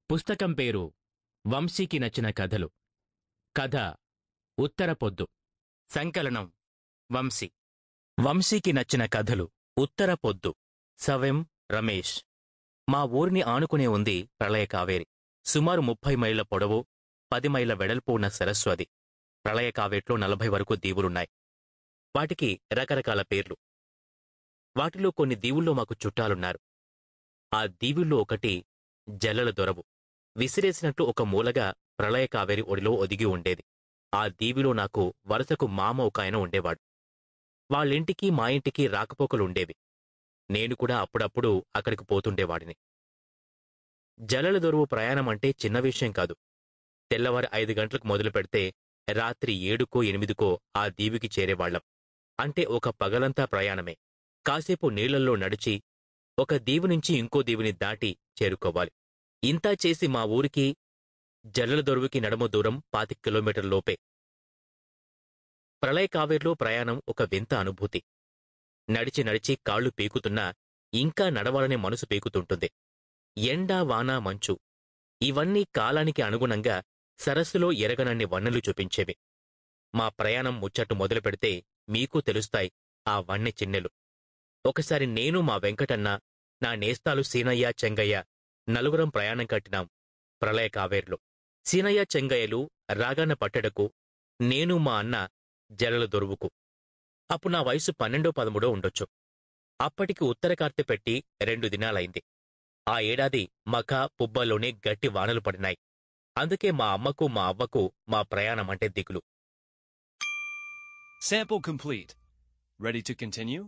పుస్తకం పేరు వంశీకి నచ్చిన కథలు. కథ ఉత్తర పొద్దు. సంకలనం వంశీ. వంశీకి నచ్చిన కథలు ఉత్తర పొద్దు. సవెం రమేష్. మా ఊరిని ఆనుకునే ఉంది ప్రళయ కావేరి. సుమారు 30 మైళ్ల పొడవు, 10 మైళ్ల వెడల్పు ఉన్న సరస్సు అది. ప్రళయ కావేట్లో 40 వరకు దీవులున్నాయి. వాటికి రకరకాల పేర్లు. వాటిలో కొన్ని దీవుల్లో మాకు చుట్టాలున్నారు. ఆ దీవుల్లో ఒకటి జల్లల దొరవు. విసిరేసినట్టు ఒక మూలగా ప్రళయ కావేరి ఒడిలో ఒదిగి ఉండేది. ఆ దీవిలో నాకు వరుసకు మామ ఒక ఆయన ఉండేవాడు. వాళ్ళింటికి మా ఇంటికి రాకపోకలుండేవి. నేను కూడా అప్పుడప్పుడు అక్కడికి పోతుండేవాడిని. జల్లల దొరవు ప్రయాణమంటే చిన్న విషయం కాదు. తెల్లవారి 5 గంటలకు మొదలు పెడితే రాత్రి 7కో 8కో ఆ దీవికి చేరేవాళ్లం. అంటే ఒక పగలంతా ప్రయాణమే. కాసేపు నీళ్లల్లో నడిచి ఒక దీవి నుంచి ఇంకో దీవిని దాటి చేరుకోవాలి. ఇంతా చేసి మా ఊరికి జల్లల దొరువుకి నడుమ దూరం 25 కిలోమీటర్లలోపే. ప్రళయ కావేర్లో ప్రయాణం ఒక వింత అనుభూతి. నడిచి నడిచి కాళ్లు పీకుతున్నా ఇంకా నడవాలనే మనసు పీకుతుంటుంది. ఎండ, వాన, మంచు ఇవన్నీ కాలానికి అనుగుణంగా సరస్సులో ఎరగనన్ని వన్నెలు చూపించేవి. మా ప్రయాణం ముచ్చట్టు మొదలు పెడితే మీకూ తెలుస్తాయి ఆ వన్నె చిన్నెలు. ఒకసారి నేను, మా వెంకటన్న, నా నేస్తాలు సీనయ్య, చెంగయ్య నలుగురం ప్రయాణం కట్టినాం ప్రళయ కావేర్లో. సీనయ్య, చెంగయ్యలు రాగాన పట్టెడకు, నేను మా అన్న జల్లల దొరువుకు. అప్పుడు నా వయసు 12-13 ఉండొచ్చు. అప్పటికి ఉత్తర కార్తె పెట్టి 2 దినాలైంది. ఆ ఏడాది మఖ, పుబ్బల్లోనే గట్టి వానలు పడినాయి. అందుకే మా అమ్మకు, మా అవ్వకు మా ప్రయాణమంటే దిగులు. Sample complete. Ready to continue?